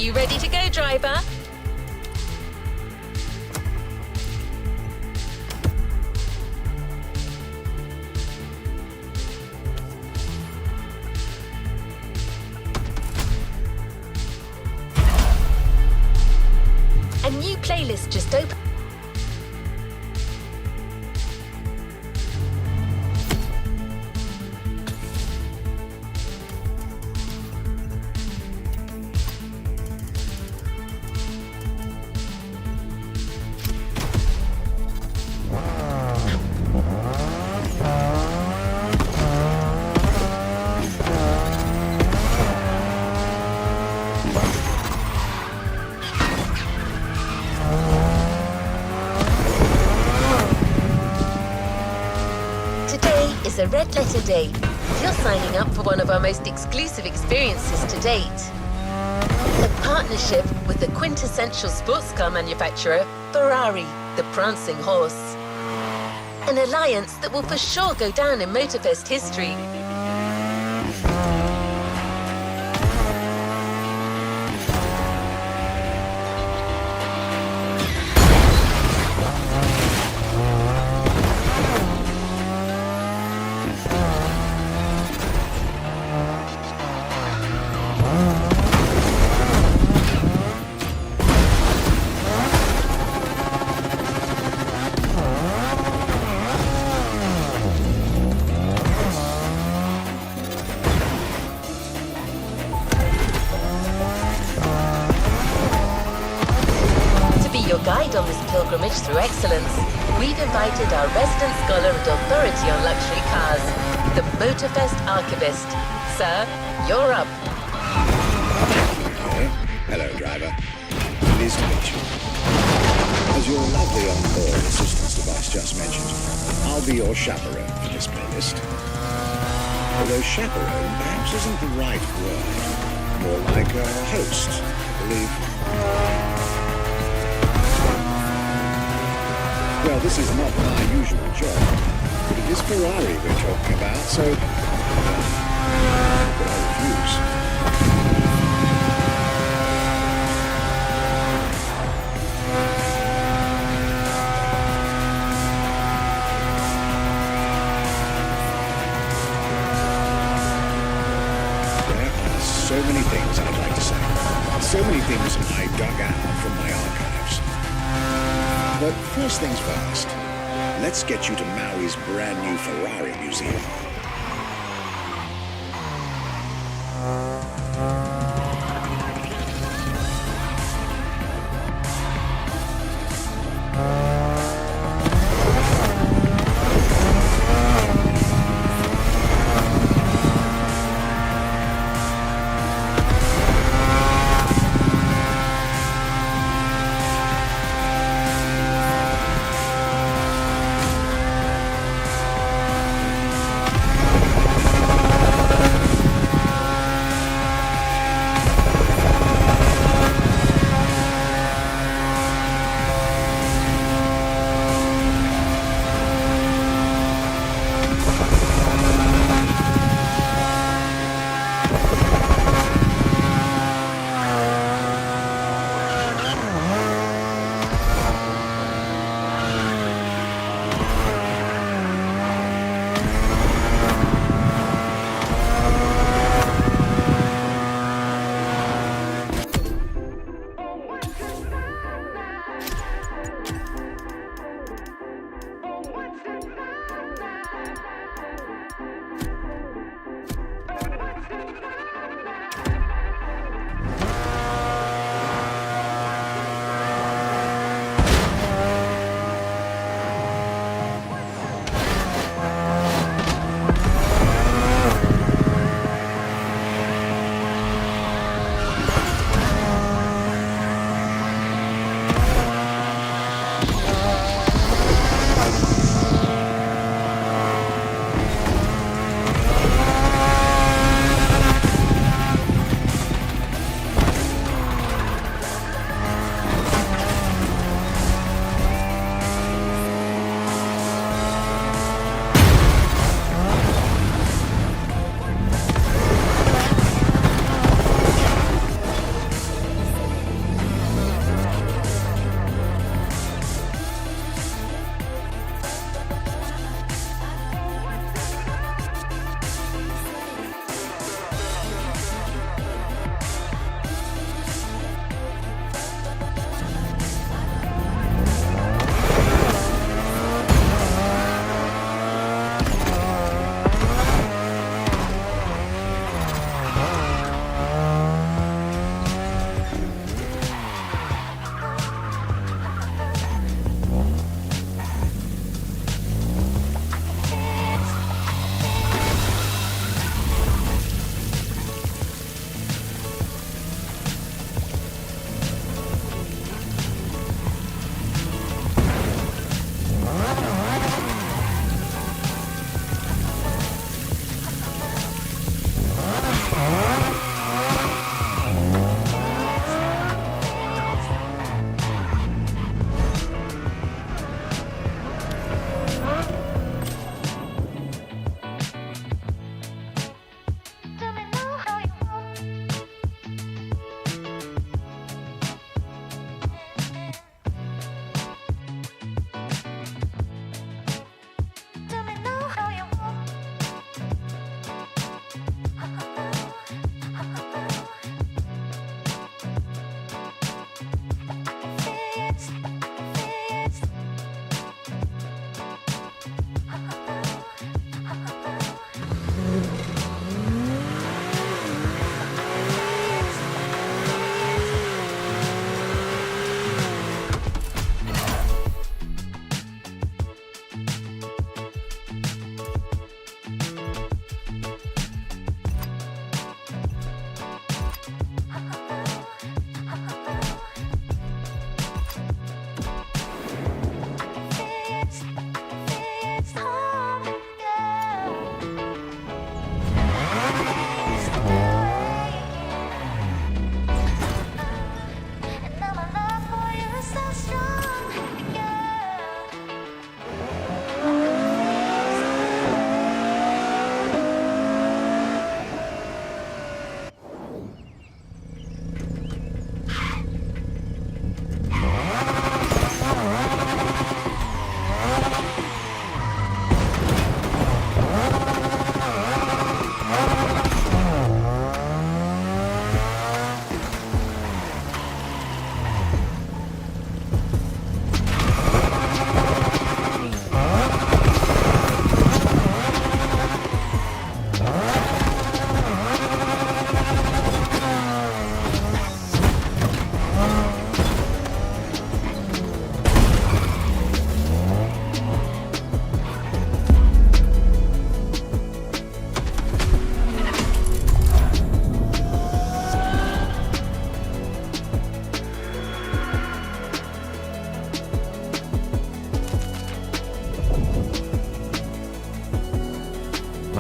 you ready to go, driver? A new playlist just opened. A red letter day. You're signing up for one of our most exclusive experiences to date. A partnership with the quintessential sports car manufacturer, Ferrari, the prancing horse. An alliance that will for sure go down in Motorfest history. Your guide on this pilgrimage through excellence, we've invited our resident scholar and authority on luxury cars, the Motorfest archivist. Sir, you're up. Hello, driver. Pleased to meet you. As your lovely on-board assistance device just mentioned, I'll be your chaperone for this playlist. Although chaperone perhaps isn't the right word. More like a host, I believe. Well, this is not my usual job, but it is Ferrari we're talking about, so but I refuse. There are so many things I'd like to say, so many things I dug out from my archives. But first things first, let's get you to Maui's brand new Ferrari museum.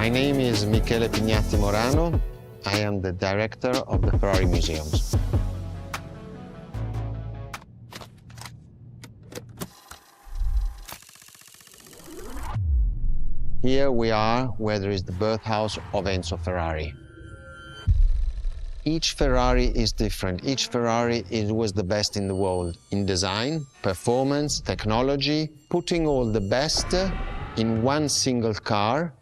My name is Michele Pignatti Morano. I am the director of the Ferrari Museums. Here we are where there is the birthhouse of Enzo Ferrari. Each Ferrari is different. Each Ferrari was the best in the world in design, performance, technology, putting all the best in one single car.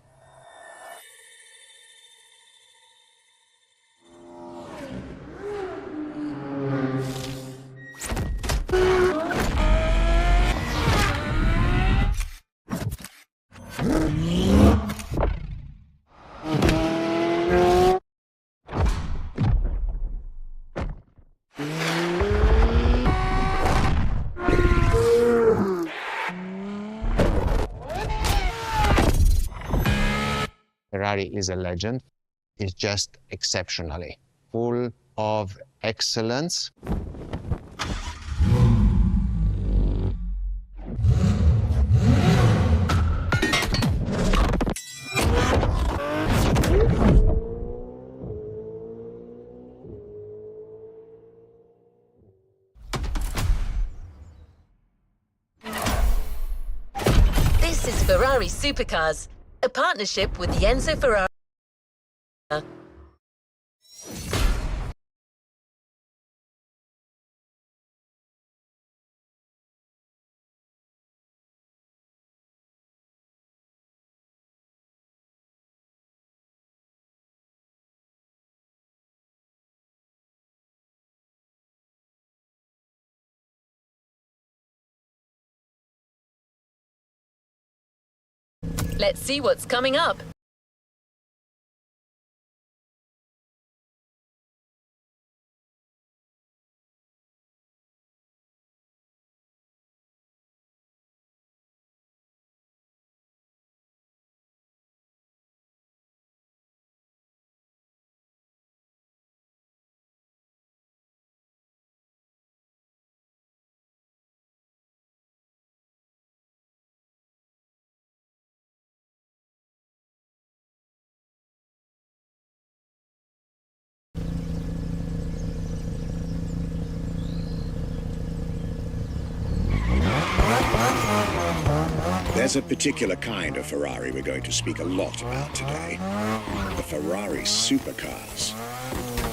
Ferrari is a legend. It's just exceptionally full of excellence. This is Ferrari Supercars, a partnership with the Enzo Ferrari. Let's see what's coming up. There's a particular kind of Ferrari we're going to speak a lot about today. The Ferrari Supercars.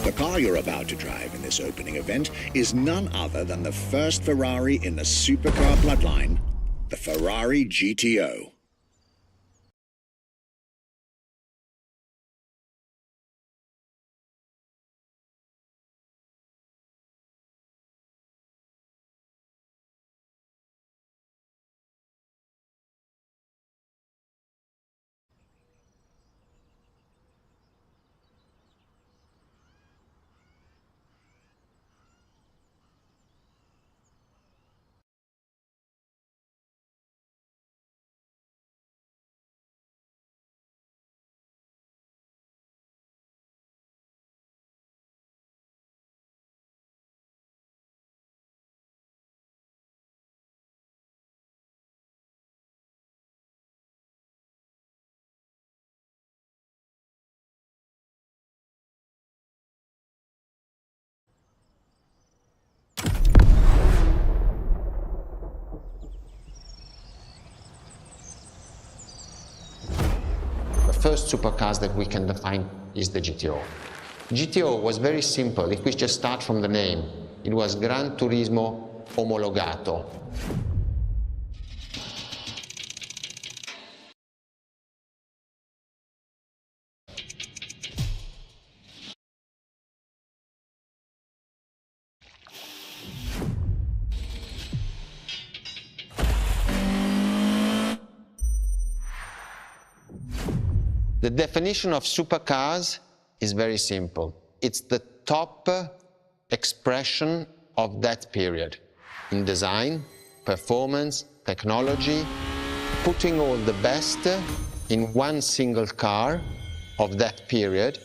The car you're about to drive in this opening event is none other than the first Ferrari in the supercar bloodline, the Ferrari GTO. The first supercars that we can define is the GTO. GTO was very simple. If we just start from the name, it was Gran Turismo Omologato. The definition of supercars is very simple. It's the top expression of that period in design, performance, technology, putting all the best in one single car of that period.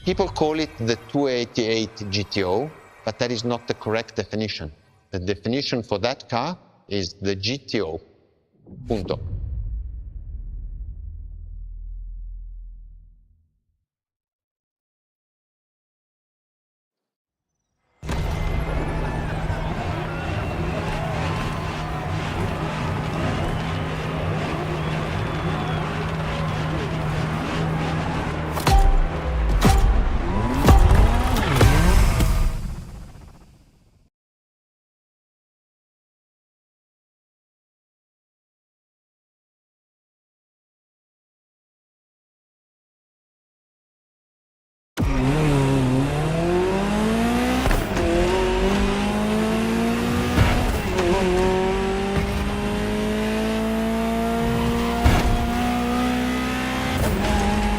People call it the 288 GTO, but that is not the correct definition. The definition for that car is the GTO. Punto.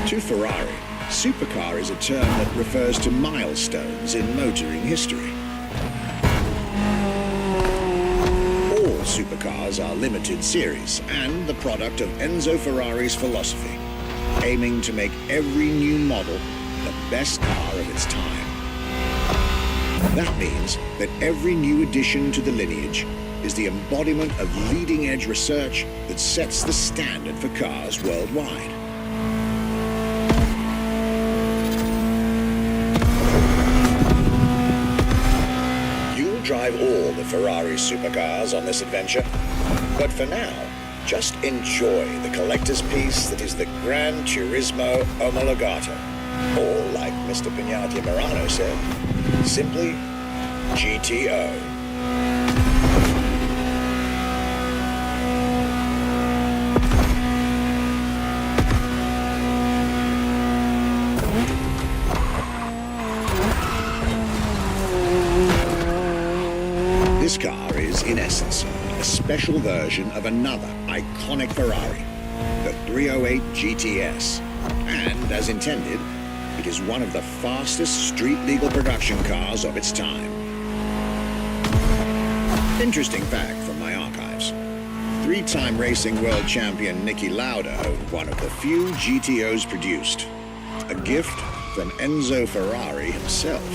To Ferrari, supercar is a term that refers to milestones in motoring history. All supercars are limited series and the product of Enzo Ferrari's philosophy, aiming to make every new model the best car of its time. That means that every new addition to the lineage is the embodiment of leading-edge research that sets the standard for cars worldwide. You'll drive all the Ferrari supercars on this adventure, but for now, just enjoy the collector's piece that is the Gran Turismo Omologato, or like Mr. Pignati Morano said, simply GTO. This car is, in essence, a special version of another iconic Ferrari, the 308 GTS, and, as intended, it is one of the fastest street-legal production cars of its time. Interesting fact from my archives. Three-time racing world champion Niki Lauda owned one of the few GTOs produced. A gift from Enzo Ferrari himself.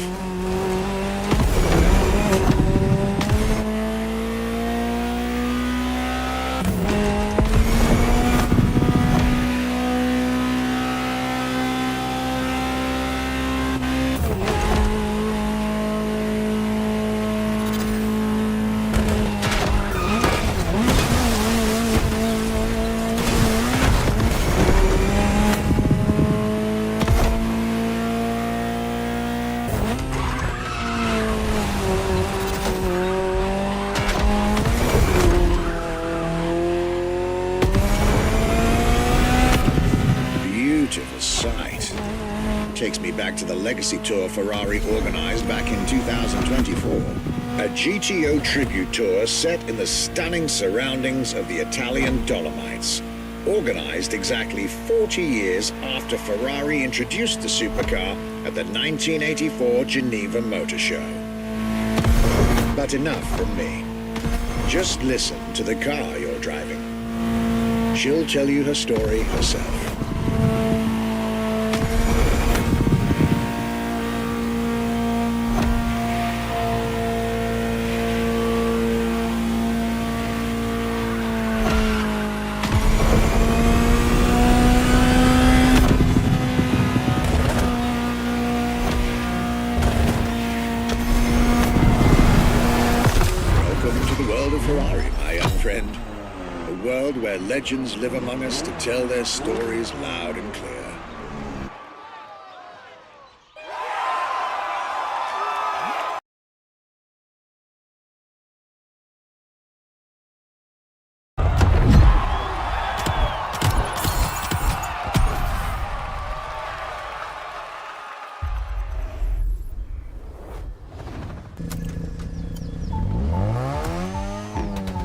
Beautiful sight. Takes me back to the legacy tour Ferrari organized back in 2024. A GTO tribute tour set in the stunning surroundings of the Italian Dolomites. Organized exactly 40 years after Ferrari introduced the supercar at the 1984 Geneva Motor Show. But enough from me. Just listen to the car you're driving. She'll tell you her story herself. Ferrari, my young friend. A world where legends live among us to tell their stories loud and clear.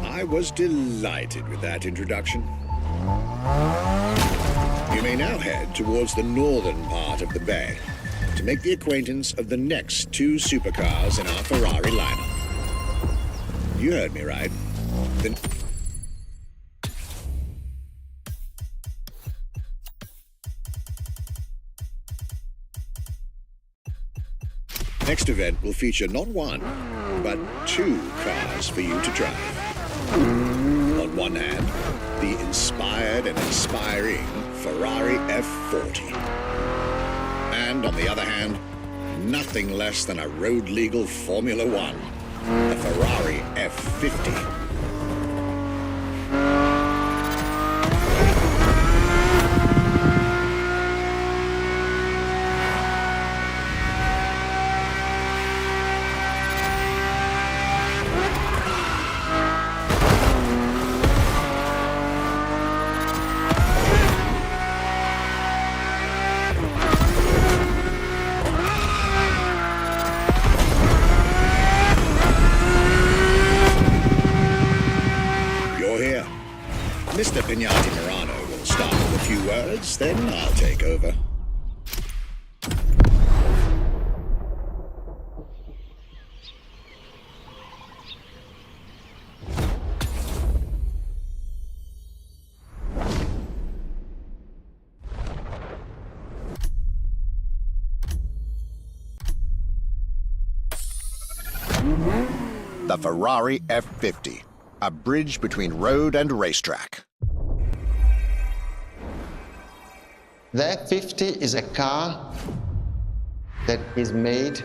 I was delighted with that introduction. You may now head towards the northern part of the bay to make the acquaintance of the next two supercars in our Ferrari lineup. You heard me right. The next event will feature not one, but two cars for you to drive. On one hand, the inspired and inspiring Ferrari F40. And on the other hand, nothing less than a road-legal Formula One, the Ferrari F50. Mr. Pignati Morano will will start with a few words, then I'll take over. The Ferrari F50, a bridge between road and racetrack. The F50 is a car that is made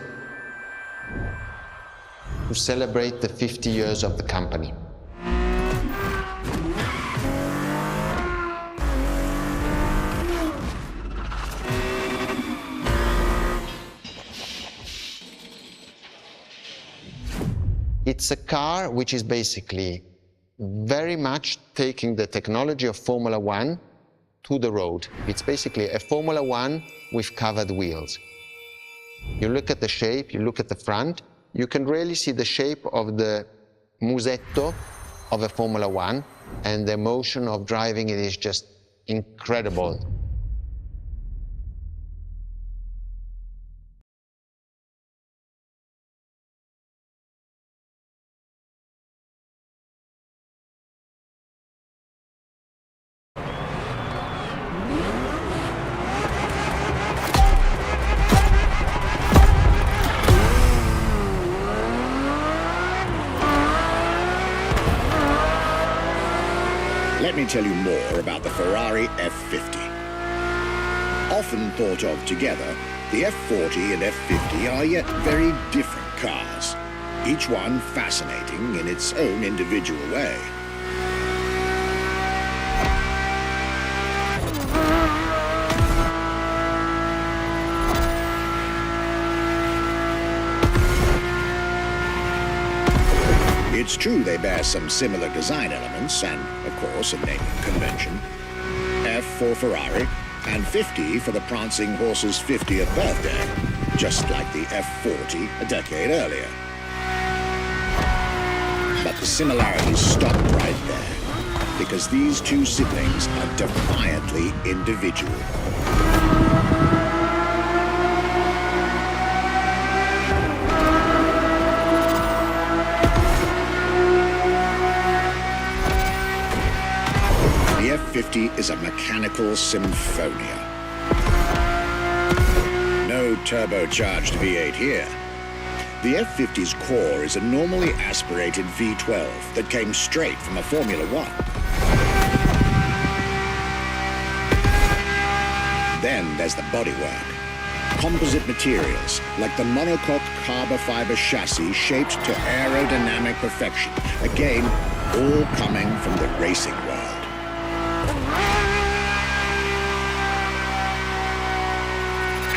to celebrate the 50 years of the company. It's a car which is basically very much taking the technology of Formula One to the road. It's basically a Formula One with covered wheels. You look at the shape, you look at the front, you can really see the shape of the musetto of a Formula One, and the motion of driving it is just incredible. Let me tell you more about the Ferrari F50. Often thought of together, the F40 and F50 are yet very different cars, each one fascinating in its own individual way. It's true they bear some similar design elements and, of course, a naming convention. F for Ferrari and 50 for the prancing horse's 50th birthday, just like the F40 a decade earlier. But the similarities stop right there, because these two siblings are defiantly individual. The F50 is a mechanical symphonia. No turbocharged V8 here. The F50's core is a normally aspirated V12 that came straight from a Formula One. Then there's the bodywork. Composite materials, like the monocoque carbon fiber chassis shaped to aerodynamic perfection. Again, all coming from the racing world.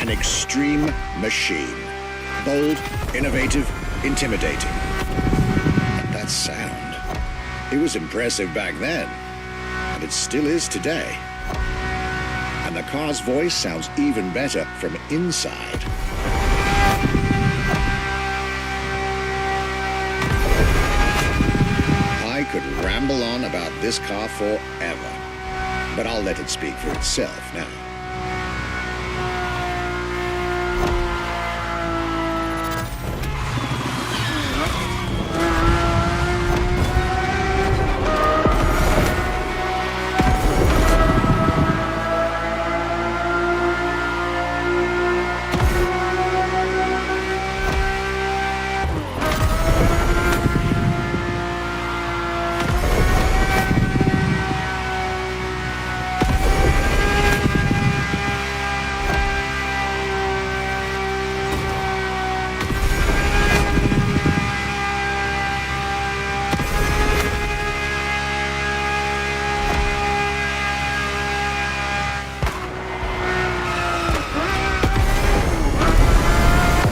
An extreme machine. Bold, innovative, intimidating. But that sound, it was impressive back then, and it still is today. And the car's voice sounds even better from inside. I could ramble on about this car forever, but I'll let it speak for itself now.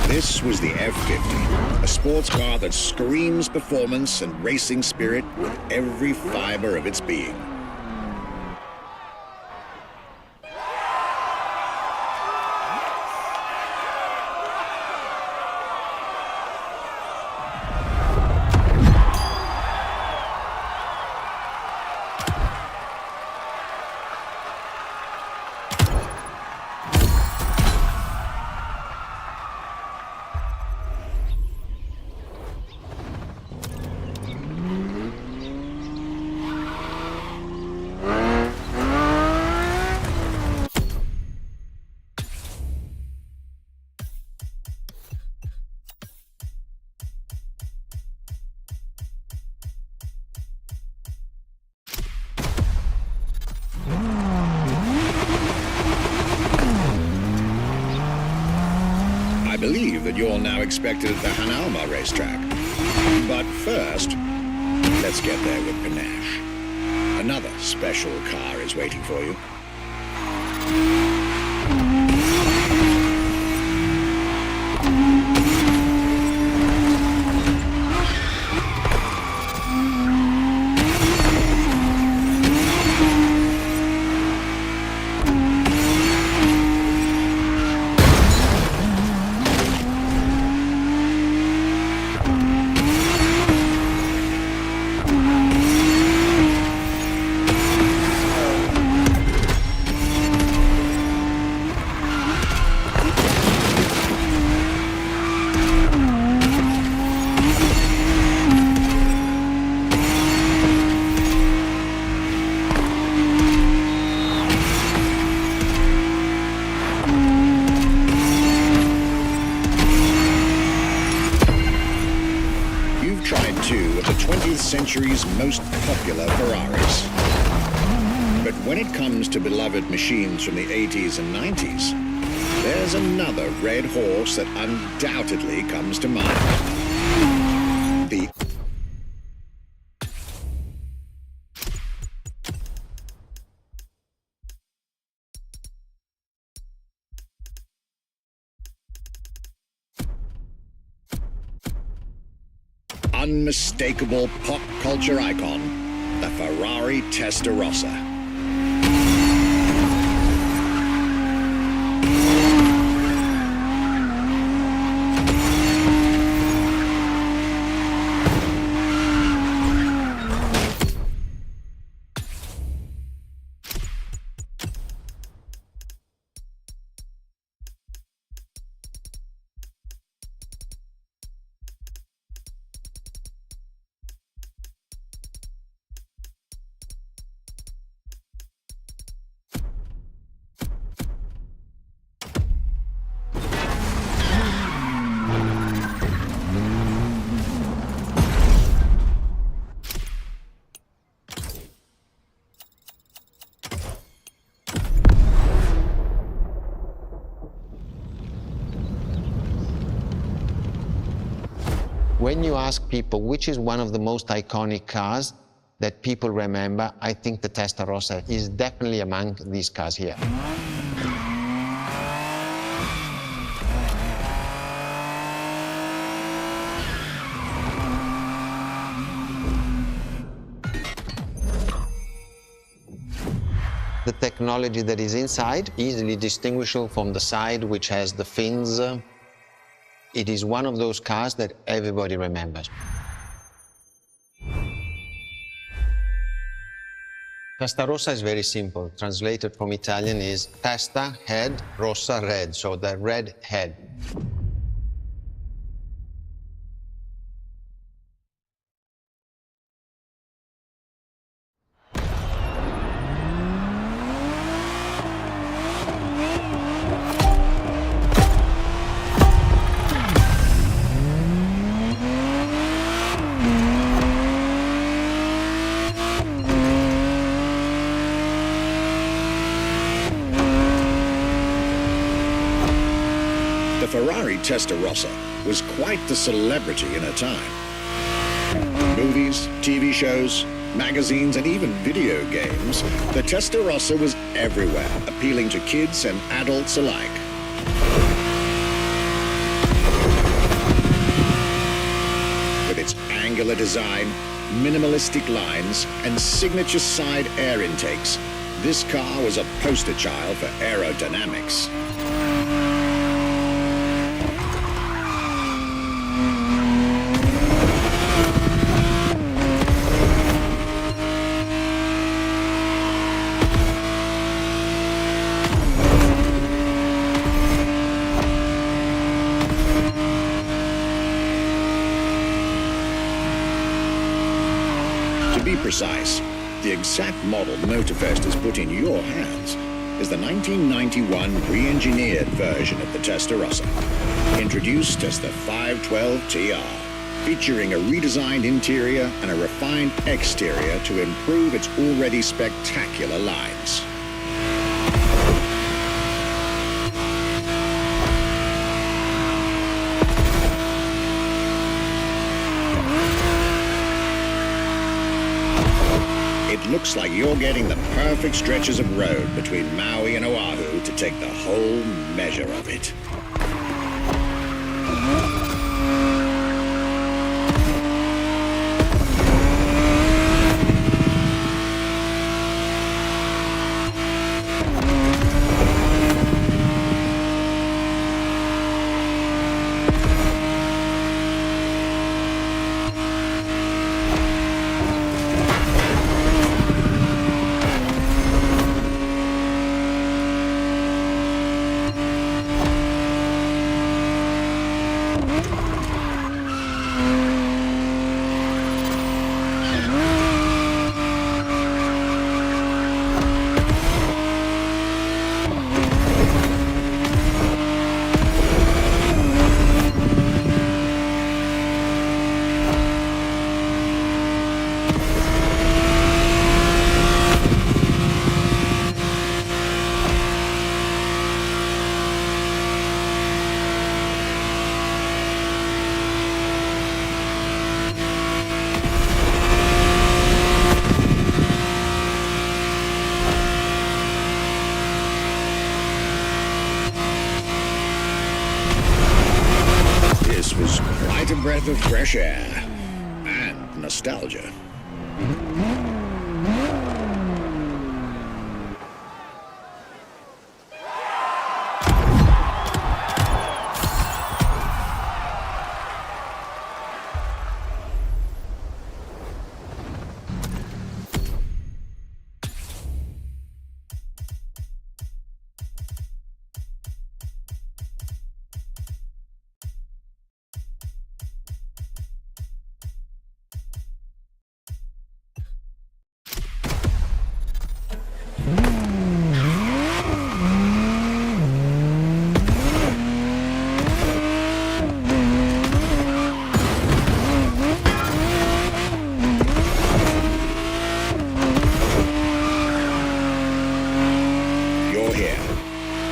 This was the F50, a sports car that screams performance and racing spirit with every fiber of its being. that you're now expected at the Hanalma racetrack. But first, let's get there with panache. Another special car is waiting for you. Century's most popular Ferraris. But when it comes to beloved machines from the 80s and 90s, there's another red horse that undoubtedly comes to mind. The unmistakable pop culture icon, the Ferrari Testarossa. When you ask people which is one of the most iconic cars that people remember, I think the Testarossa is definitely among these cars here. The technology that is inside, easily distinguishable from the side which has the fins. It is one of those cars that everybody remembers. Testarossa is very simple. Translated from Italian is testa, head, rossa, red, so the red head. The Ferrari Testarossa was quite the celebrity in her time. Movies, TV shows, magazines, and even video games, the Testarossa was everywhere, appealing to kids and adults alike. With its angular design, minimalistic lines, and signature side air intakes, this car was a poster child for aerodynamics. To be precise, the exact model Motorfest has put in your hands is the 1991 re-engineered version of the Testarossa, introduced as the 512 TR, featuring a redesigned interior and a refined exterior to improve its already spectacular lines. looks like you're getting the perfect stretches of road between Maui and Oahu to take the whole measure of it. Was quite a breath of fresh air and nostalgia.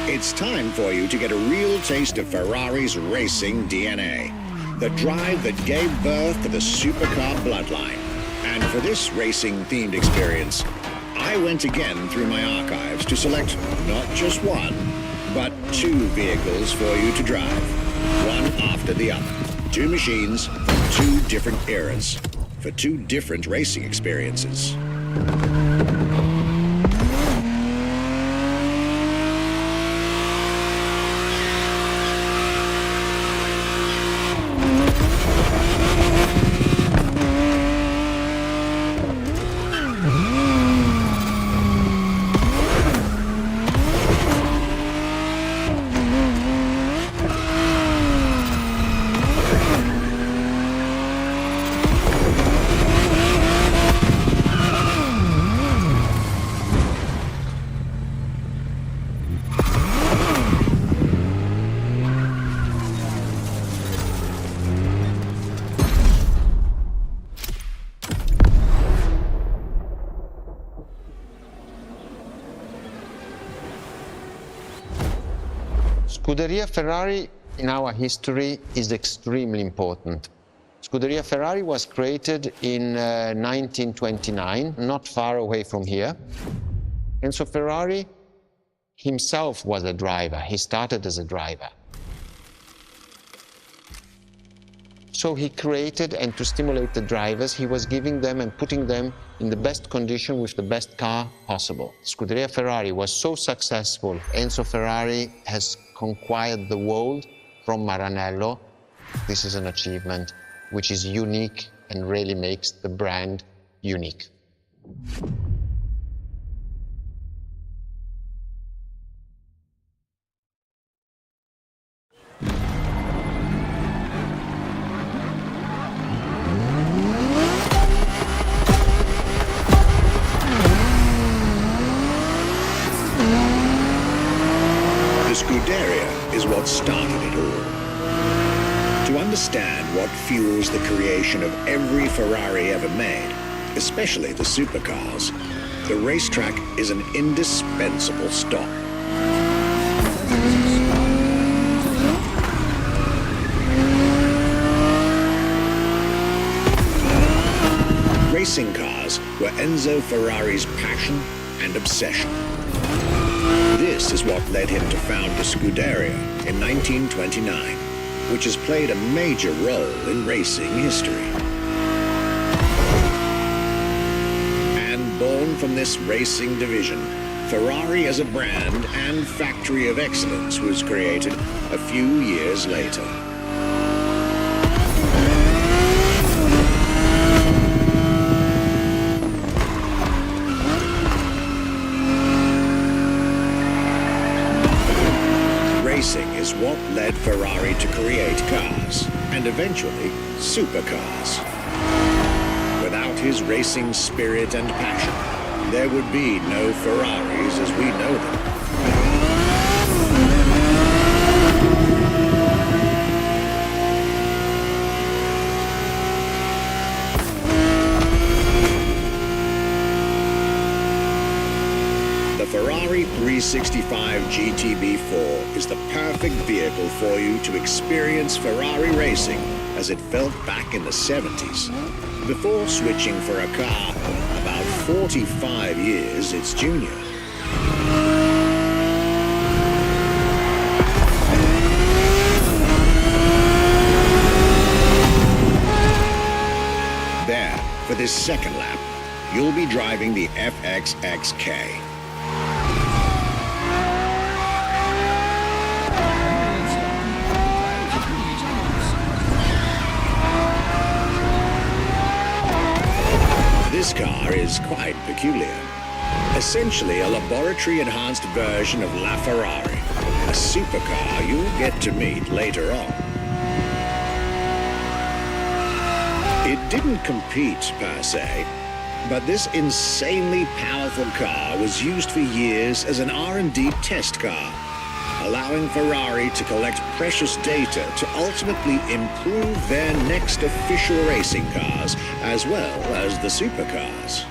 It's time for you to get a real taste of Ferrari's racing DNA, the drive that gave birth to the supercar bloodline. And for this racing-themed experience, I went again through my archives to select not just one, but two vehicles for you to drive, one after the other. Two machines from two different eras, for two different racing experiences. Scuderia Ferrari in our history is extremely important. Scuderia Ferrari was created in 1929, not far away from here. Enzo Ferrari himself was a driver. He started as a driver. So he created, and to stimulate the drivers, he was giving them and putting them in the best condition with the best car possible. Scuderia Ferrari was so successful. Enzo Ferrari has conquered the world from Maranello. This is an achievement which is unique and really makes the brand unique. The Scuderia is what started it all. To understand what fuels the creation of every Ferrari ever made, especially the supercars, the racetrack is an indispensable stop. racing cars were Enzo Ferrari's passion and obsession. This is what led him to found the Scuderia in 1929, which has played a major role in racing history. And born from this racing division, Ferrari as a brand and factory of excellence was created a few years later. Racing is what led Ferrari to create cars, and eventually supercars. Without his racing spirit and passion, there would be no Ferraris as we know them. The Ferrari 365 GTB4 is the perfect vehicle for you to experience Ferrari racing as it felt back in the 70s, before switching for a car about 45 years its junior. There, for this second lap, you'll be driving the FXXK. This car is quite peculiar. Essentially a laboratory-enhanced version of LaFerrari, a supercar you'll get to meet later on. It didn't compete per se, but this insanely powerful car was used for years as an R&D test car, allowing Ferrari to collect precious data to ultimately improve their next official racing cars, as well as the supercars.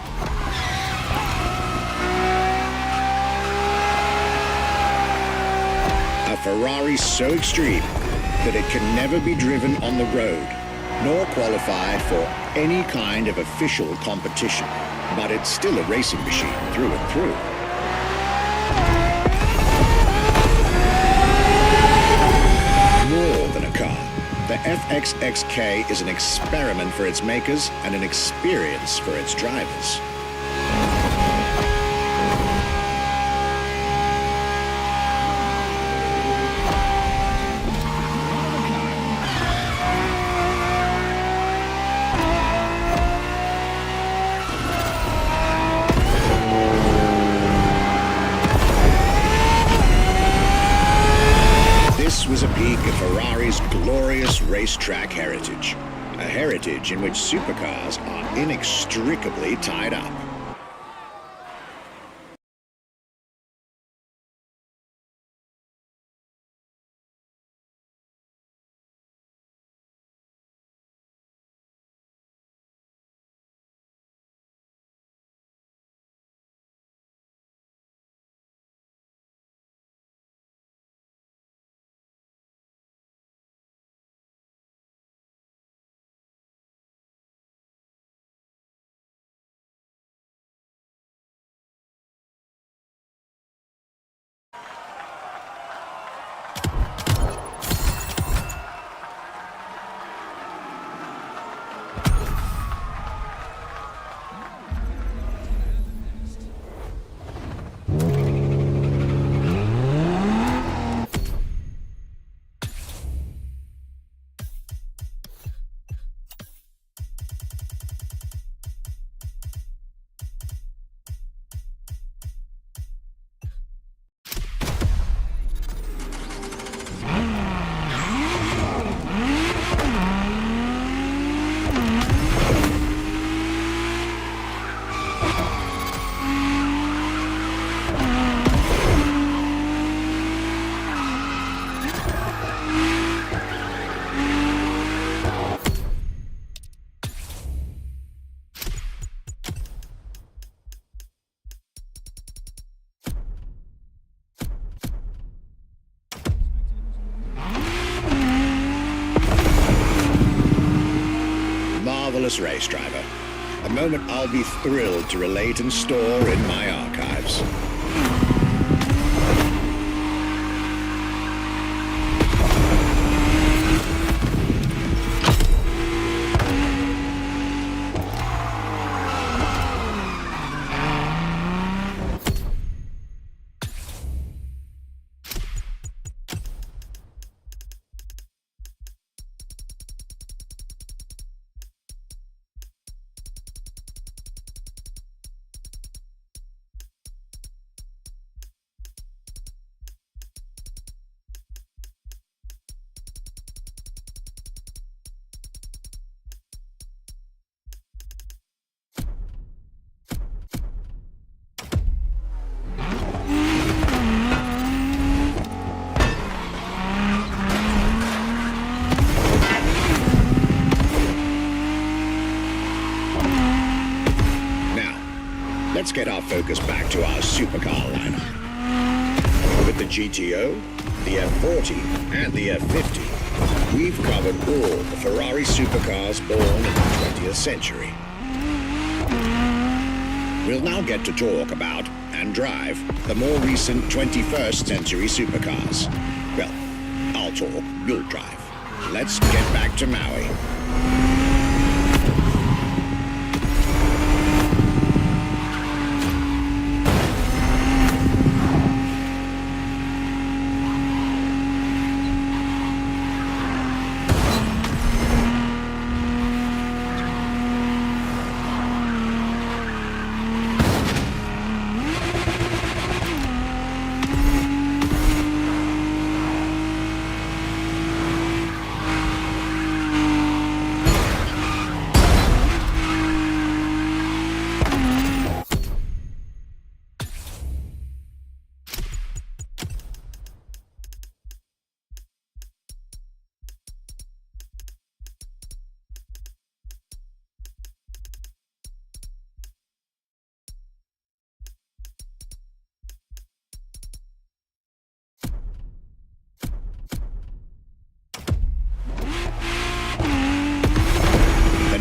A Ferrari so extreme that it can never be driven on the road, nor qualify for any kind of official competition, but it's still a racing machine through and through. More than a car, the FXXK is an experiment for its makers and an experience for its drivers. This was a peek at Ferrari's glorious racetrack heritage, a heritage in which supercars are inextricably tied up. Marvelous race driver, a A moment I'll be thrilled to relate and store in my archives. Let's get our focus back to our supercar lineup. With the GTO, the F40 and the F50, we've covered all the Ferrari supercars born in the 20th century. We'll now get to talk about and drive the more recent 21st century supercars. Well, I'll talk, you'll drive. Let's get back to Maui.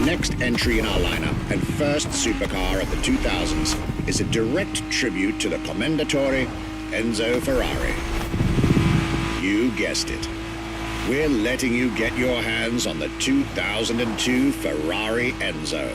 Next entry in our lineup and first supercar of the 2000s is a direct tribute to the commendatore Enzo Ferrari. You guessed it. We're letting you get your hands on the 2002 Ferrari Enzo.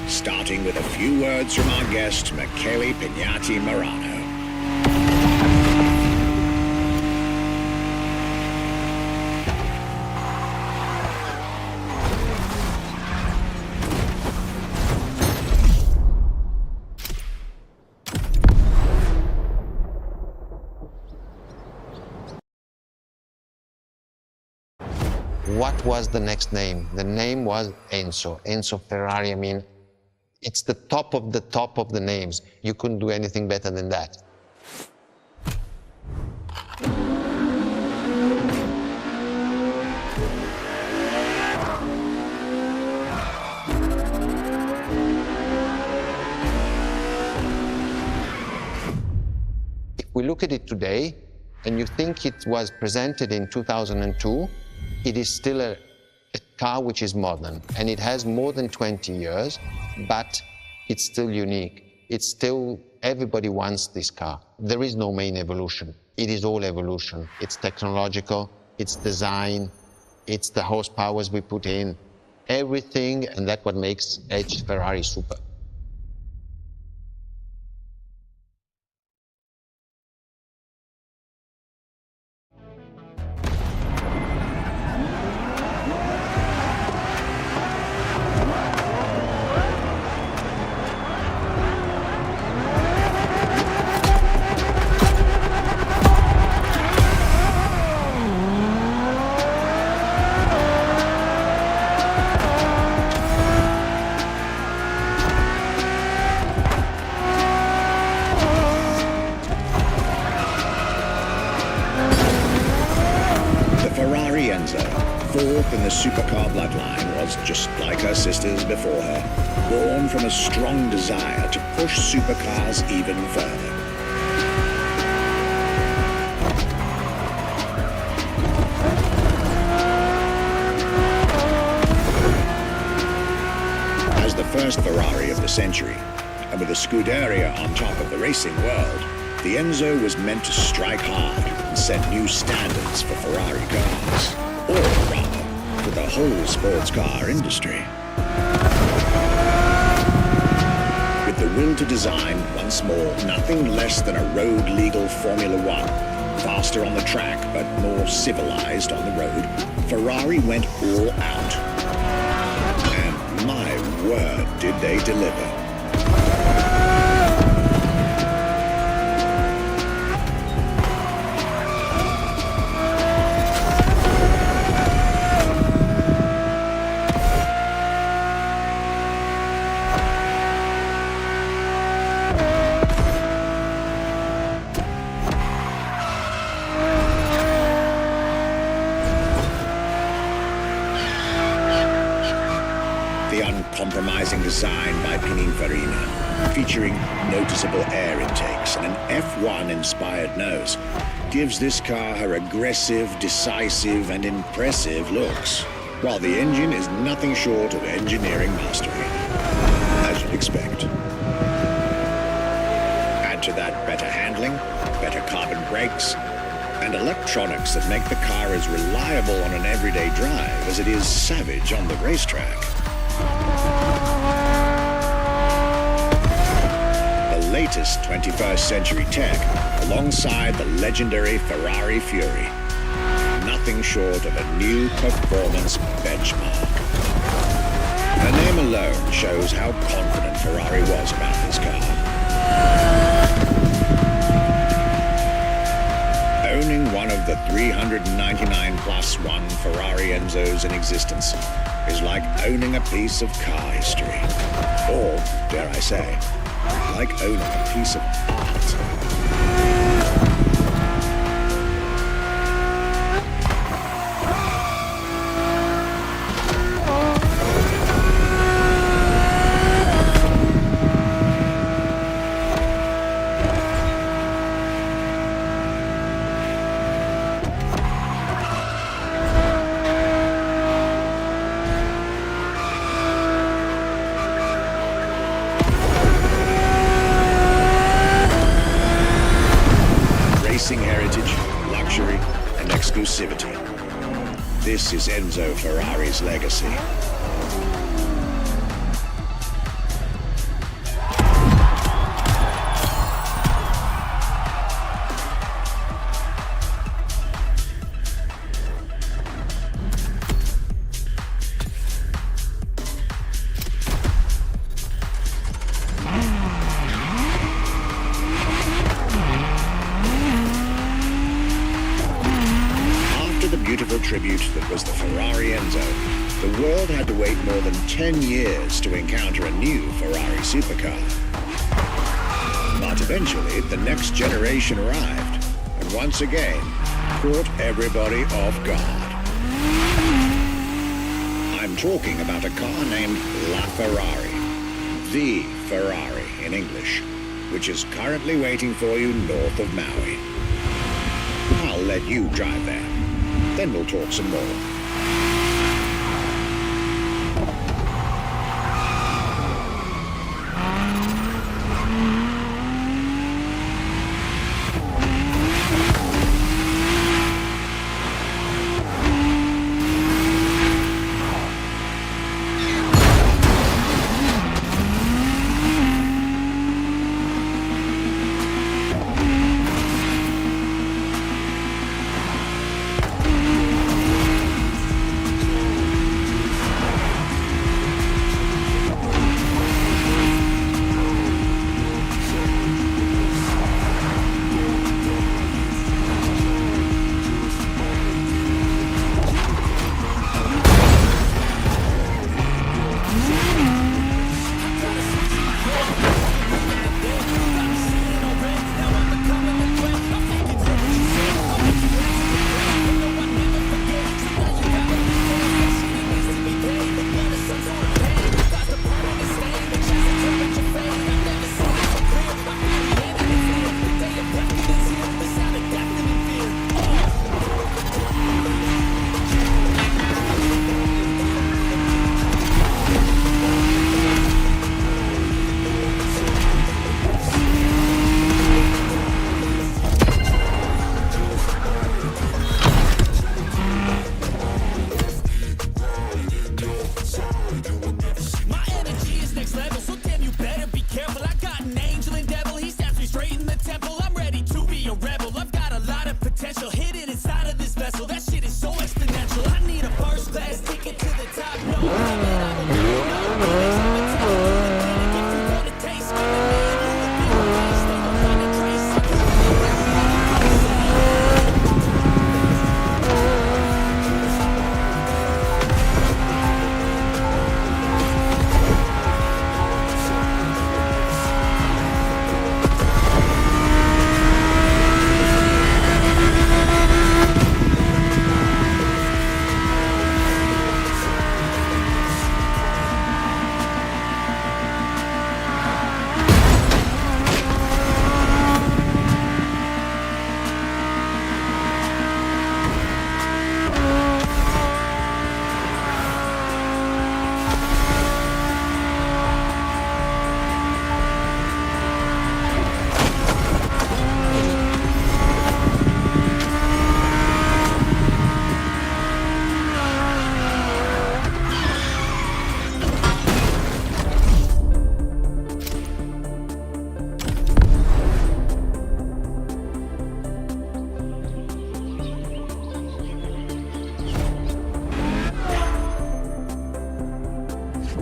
Starting with a few words from our guest, Michele Pignati Marano. What was the next name? The name was Enzo. Enzo Ferrari, I mean, it's the top of the names. You couldn't do anything better than that. If we look at it today, and you think it was presented in 2002, it is still a car which is modern, and it has more than 20 years, but it's still unique. It's still, everybody wants this car. There is no main evolution. It is all evolution. It's technological, it's design, it's the horsepowers we put in, everything, and that's what makes Ferrari super. Enzo, fourth in the supercar bloodline, was just like her sisters before her, born from a strong desire to push supercars even further. As the first Ferrari of the century, and with a Scuderia on top of the racing world, the Enzo was meant to strike hard and set new standards for Ferrari cars, or rather, for the whole sports car industry. With the will to design, once more, nothing less than a road-legal Formula One, faster on the track but more civilized on the road, Ferrari went all out. And my word, did they deliver. Uncompromising design by Pininfarina, featuring noticeable air intakes and an F1-inspired nose, gives this car her aggressive, decisive, and impressive looks, while the engine is nothing short of engineering mastery, as you'd expect. Add to that better handling, better carbon brakes, and electronics that make the car as reliable on an everyday drive as it is savage on the racetrack. The latest 21st century tech, alongside the legendary Ferrari Fury. Nothing short of a new performance benchmark. Her name alone shows how confident Ferrari was about this car. Owning one of the 399 plus one Ferrari Enzos in existence is like owning a piece of car history. Or, dare I say, like owning a piece of art. Heritage, luxury, and exclusivity. This is Enzo Ferrari's legacy. Beautiful tribute that was the Ferrari Enzo, the world had to wait more than 10 years to encounter a new Ferrari supercar. But eventually, the next generation arrived, and once again, caught everybody off guard. I'm talking about a car named LaFerrari, the Ferrari in English, which is currently waiting for you north of Maui. I'll let you drive there. Then we'll talk some more.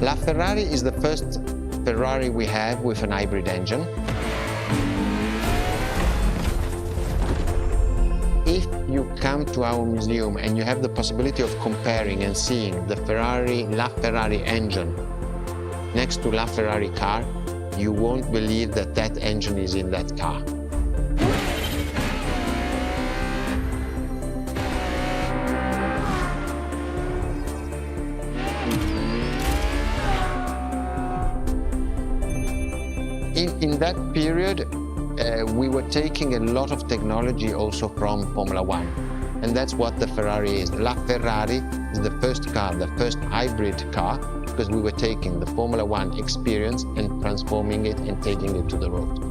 LaFerrari is the first Ferrari we have with an hybrid engine. If you come to our museum and you have the possibility of comparing and seeing the LaFerrari engine next to LaFerrari car, you won't believe that that engine is in that car. In that period, we were taking a lot of technology also from Formula One. And that's what the Ferrari is. LaFerrari is the first car, the first hybrid car, because we were taking the Formula One experience and transforming it and taking it to the road.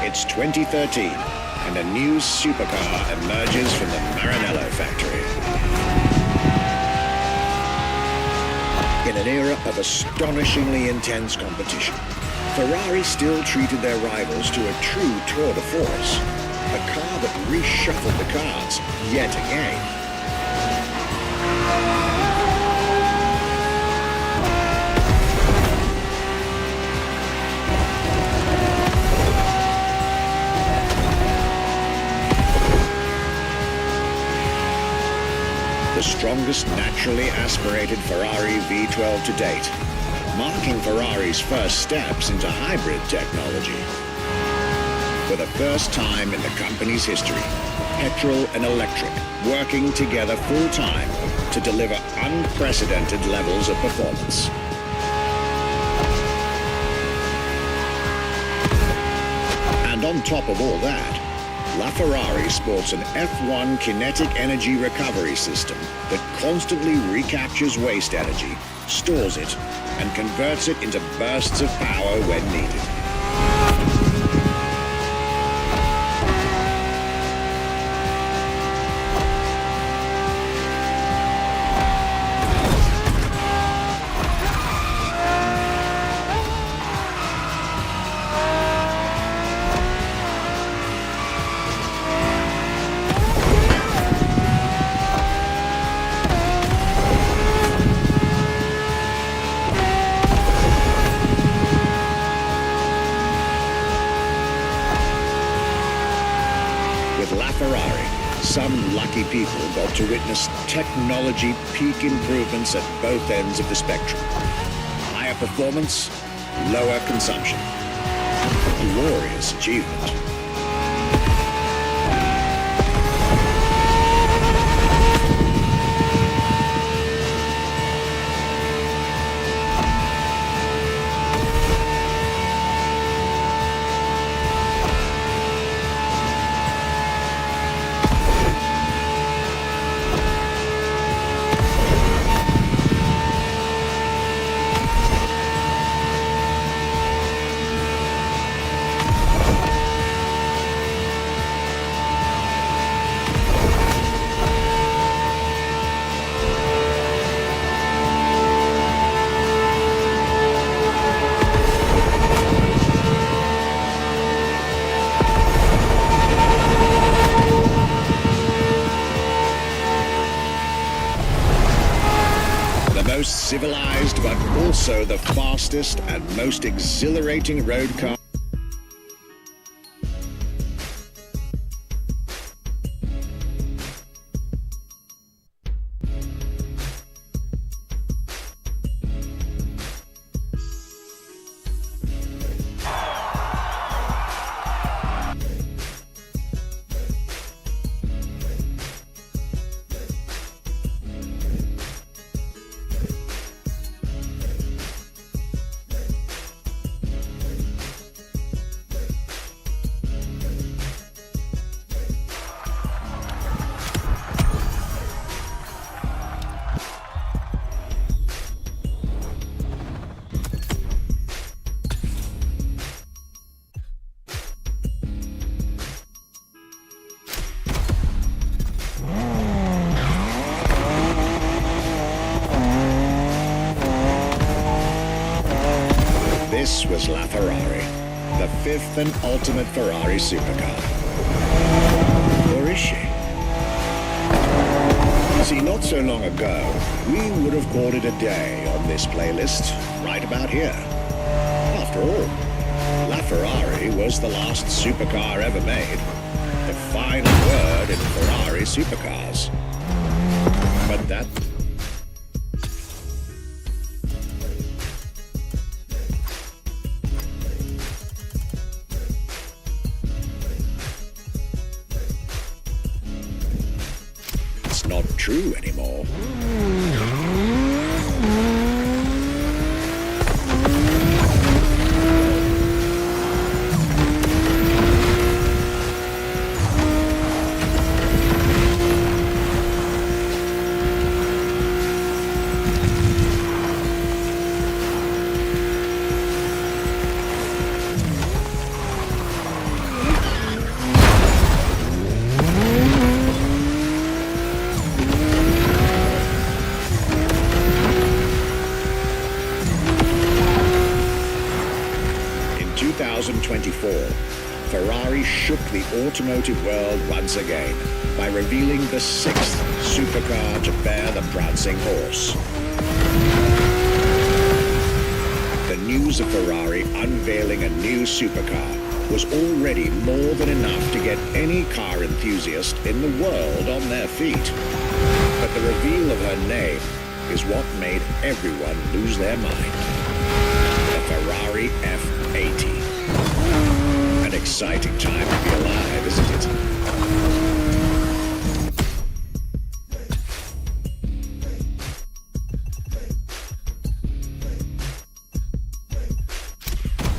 It's 2013, and a new supercar emerges from the Maranello factory. In an era of astonishingly intense competition, Ferrari still treated their rivals to a true tour de force, a car that reshuffled the cards yet again. strongest naturally aspirated Ferrari V12 to date, marking Ferrari's first steps into hybrid technology. For the first time in the company's history, petrol and electric working together full-time to deliver unprecedented levels of performance. And on top of all that, LaFerrari sports an F1 kinetic energy recovery system that constantly recaptures waste energy, stores it, and converts it into bursts of power when needed. Some lucky people got to witness technology peak improvements at both ends of the spectrum. Higher performance, lower consumption. A glorious achievement. Civilized, but also the fastest and most exhilarating road car. This was LaFerrari, the fifth and ultimate Ferrari supercar. Or is she? See, not so long ago, we would have called it a day on this playlist, right about here. After all, LaFerrari was the last supercar ever made, the final word in Ferrari supercars. But that... not true anymore. In 2024, Ferrari shook the automotive world once again by revealing the sixth supercar to bear the prancing horse. The news of Ferrari unveiling a new supercar was already more than enough to get any car enthusiast in the world on their feet. But the reveal of her name is what made everyone lose their mind. The Ferrari F80. An exciting time to be alive, isn't it?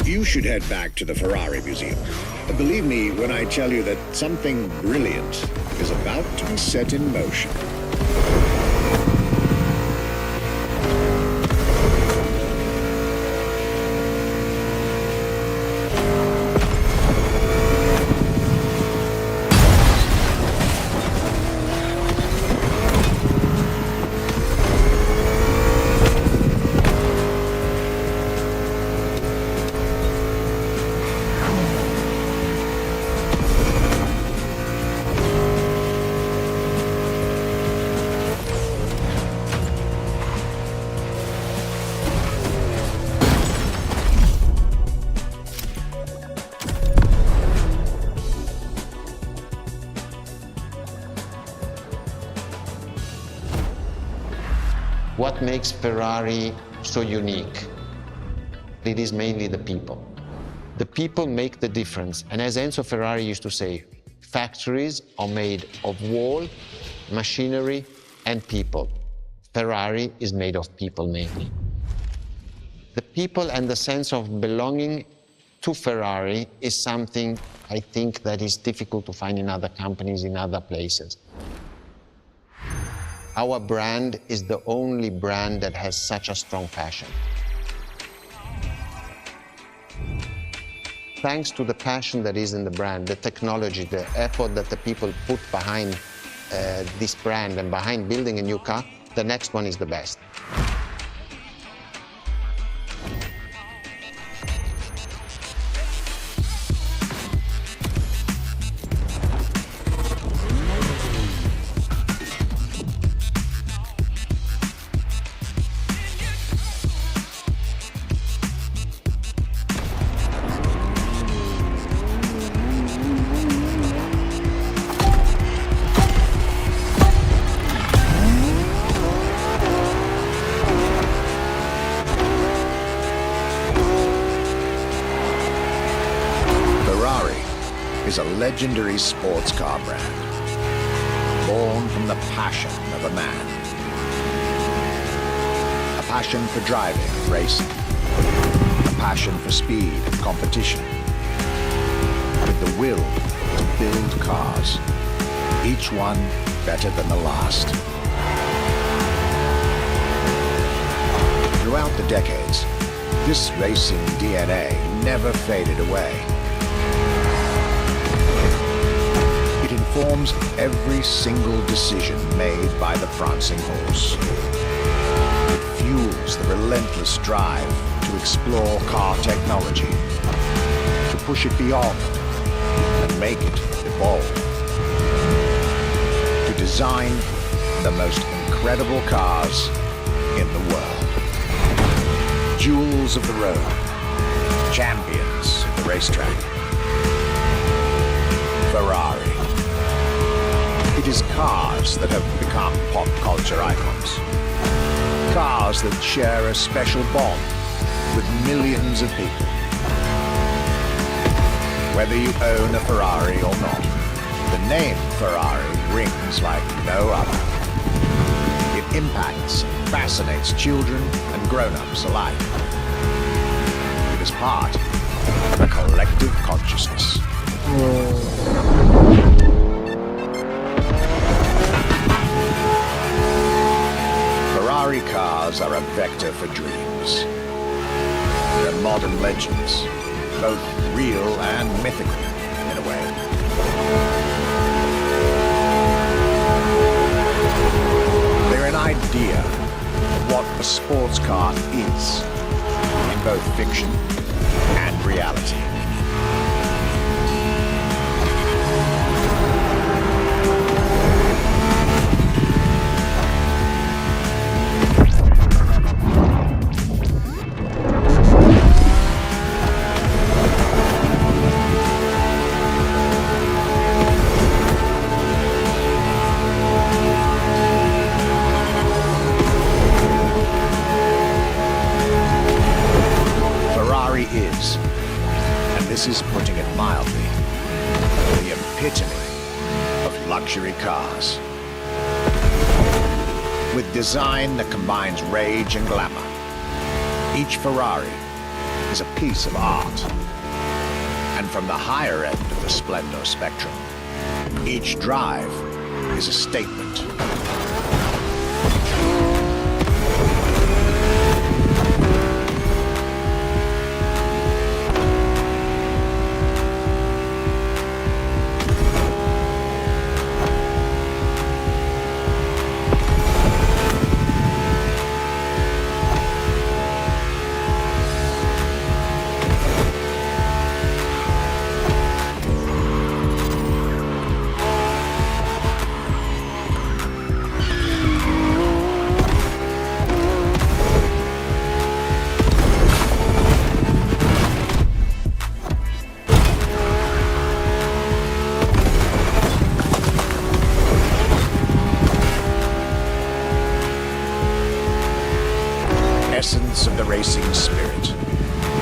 You should head back to the Ferrari Museum. Believe me when I tell you that something brilliant is about to be set in motion. What makes Ferrari so unique? It is mainly the people. The people make the difference. And as Enzo Ferrari used to say, factories are made of wall, machinery, and people. Ferrari is made of people mainly. The people and the sense of belonging to Ferrari is something I think that is difficult to find in other companies, in other places. Our brand is the only brand that has such a strong passion. Thanks to the passion that is in the brand, the technology, the effort that the people put behind this brand and behind building a new car, the next one is the best. Is a legendary sports car brand, born from the passion of a man. A passion for driving and racing, a passion for speed and competition, with the will to build cars, each one better than the last. Throughout the decades, this racing DNA never faded away. It informs every single decision made by the prancing horse. It fuels the relentless drive to explore car technology, to push it beyond and make it evolve, to design the most incredible cars in the world. Jewels of the road, champions of the racetrack. Ferrari. It is cars that have become pop culture icons. Cars that share a special bond with millions of people. Whether you own a Ferrari or not, the name Ferrari rings like no other. It impacts and fascinates children and grown-ups alike. It is part of a collective consciousness. Ferrari cars are a vector for dreams. They're modern legends, both real and mythical in a way. They're an idea of what a sports car is, in both fiction and reality. this is putting it mildly, the epitome of luxury cars. With design that combines rage and glamour, each Ferrari is a piece of art. And from the higher end of the splendor spectrum, each drive is a statement. Essence of the racing spirit,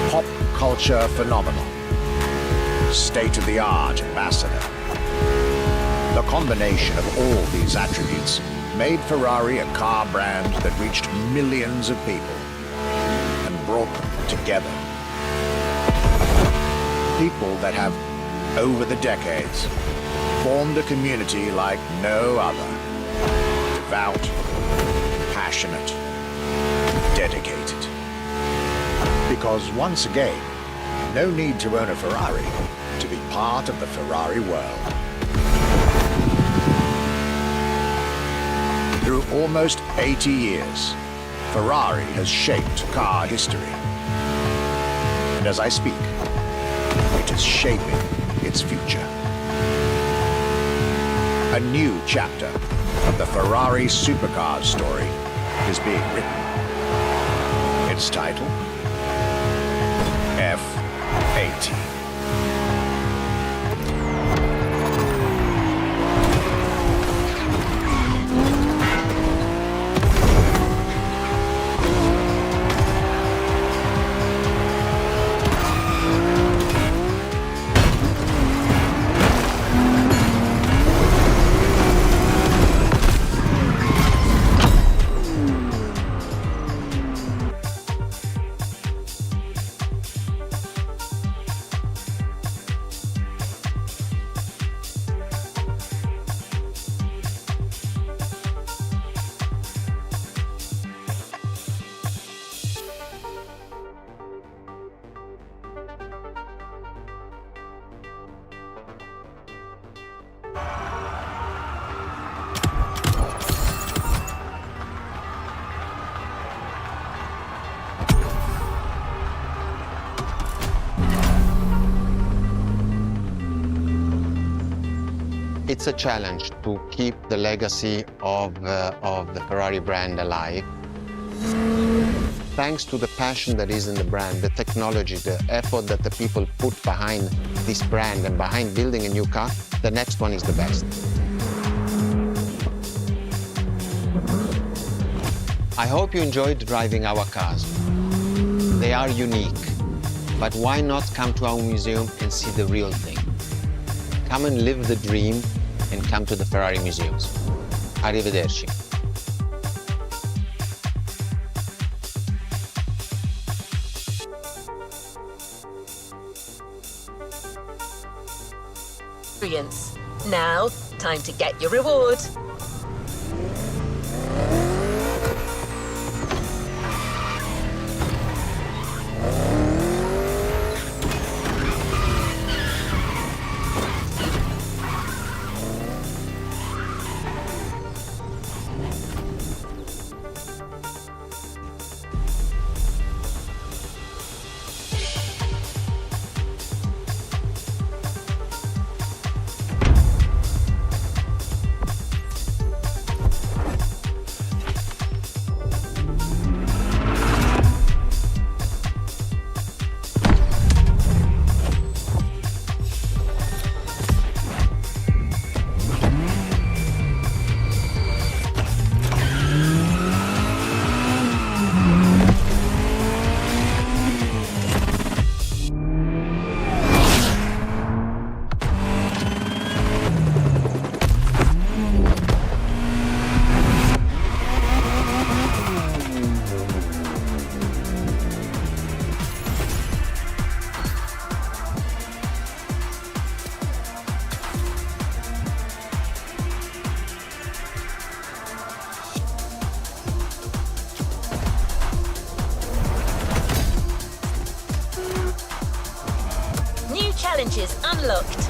pop culture phenomenon, state-of-the-art ambassador. The combination of all these attributes made Ferrari a car brand that reached millions of people and brought them together. People that have, over the decades, formed a community like no other. Devout, passionate, dedicated. Because once again, no need to own a Ferrari to be part of the Ferrari world. Through almost 80 years, Ferrari has shaped car history. And as I speak, it is shaping its future. A new chapter of the Ferrari Supercars story is being written. Its title, F40. It's a challenge to keep the legacy of the Ferrari brand alive. Thanks to the passion that is in the brand, the technology, the effort that the people put behind this brand and behind building a new car, the next one is the best. I hope you enjoyed driving our cars. They are unique, but why not come to our museum and see the real thing? Come and live the dream and come to the Ferrari museums. Arrivederci. Now, time to get your reward. challenges unlocked.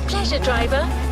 Pleasure, driver.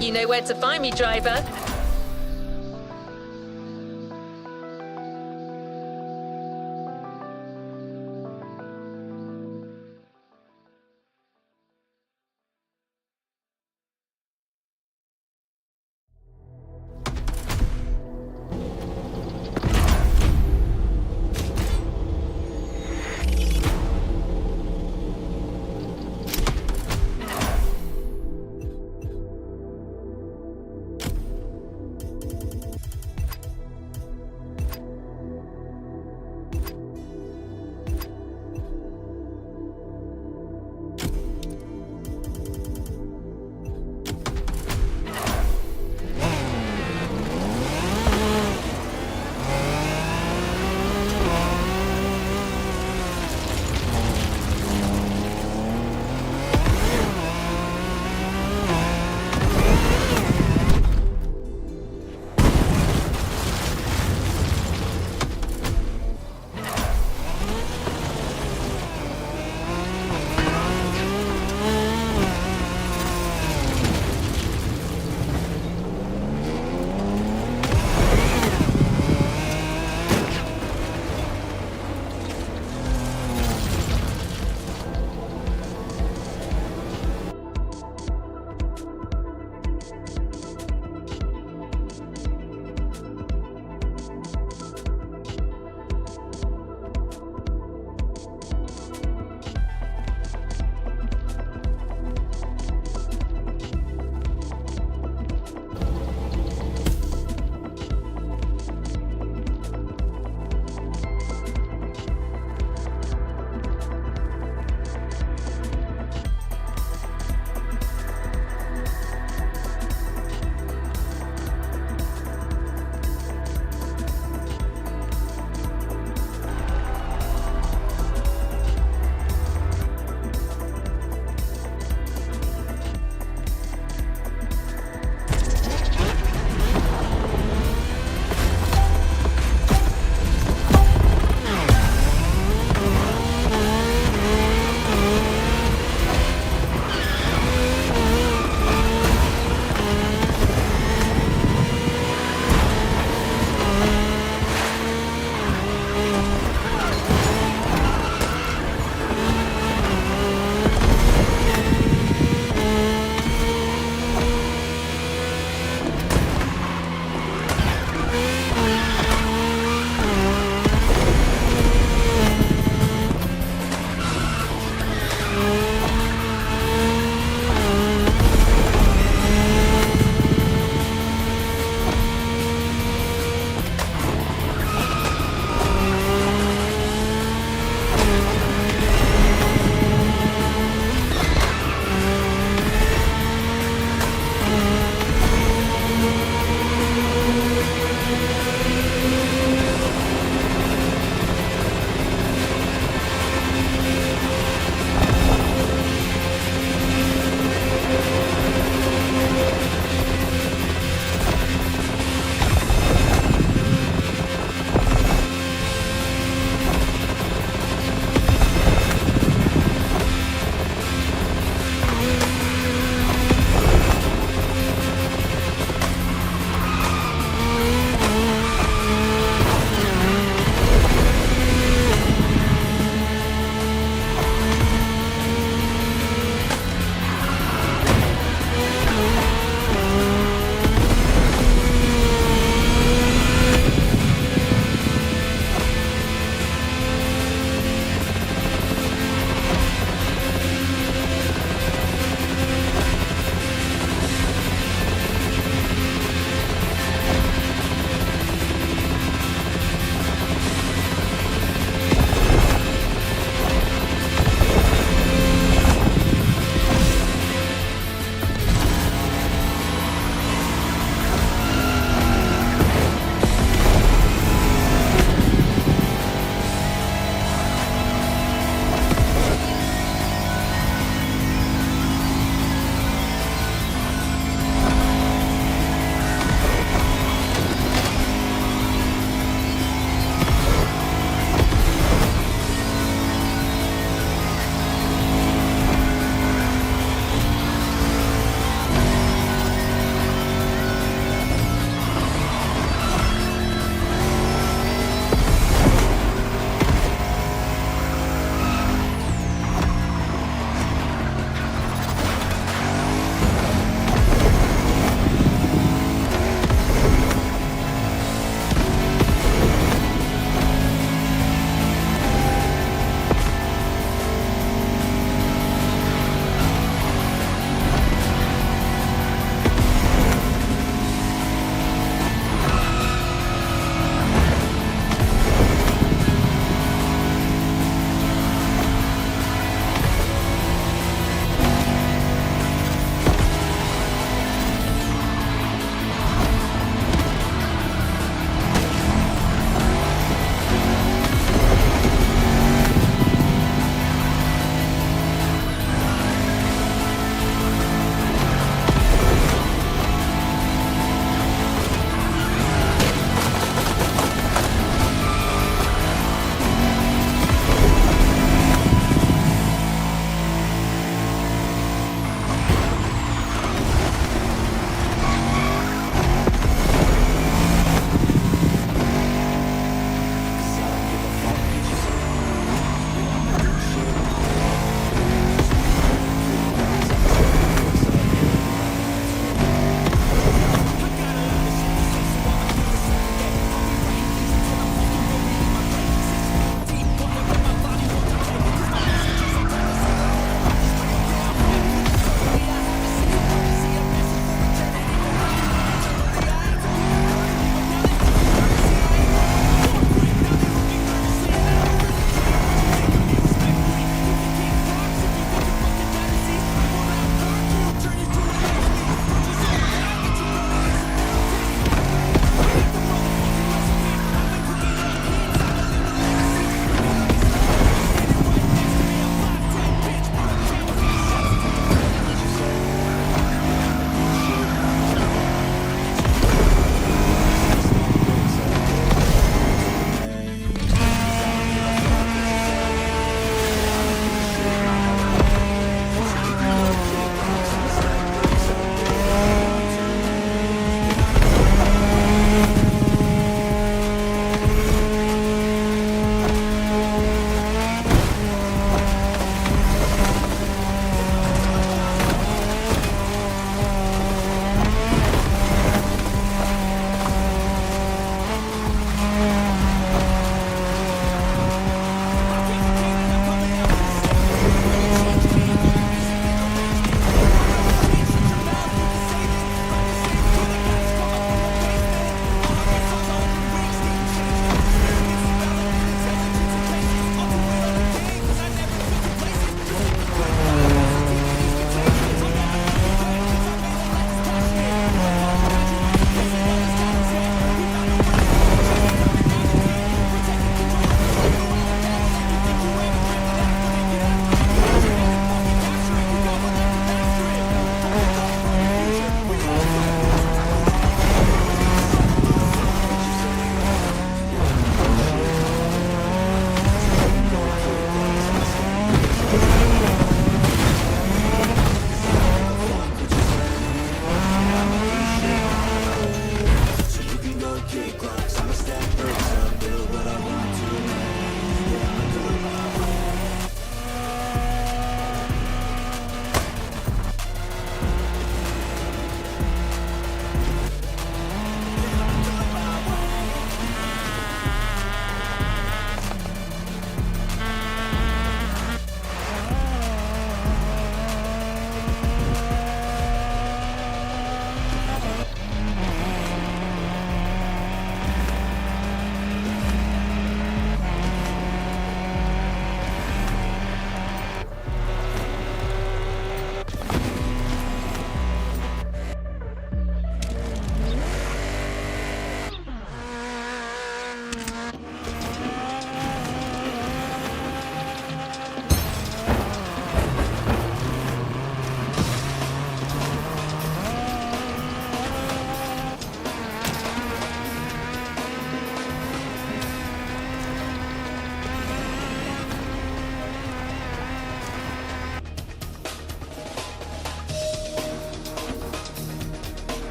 You know where to find me, driver.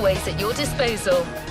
always at your disposal.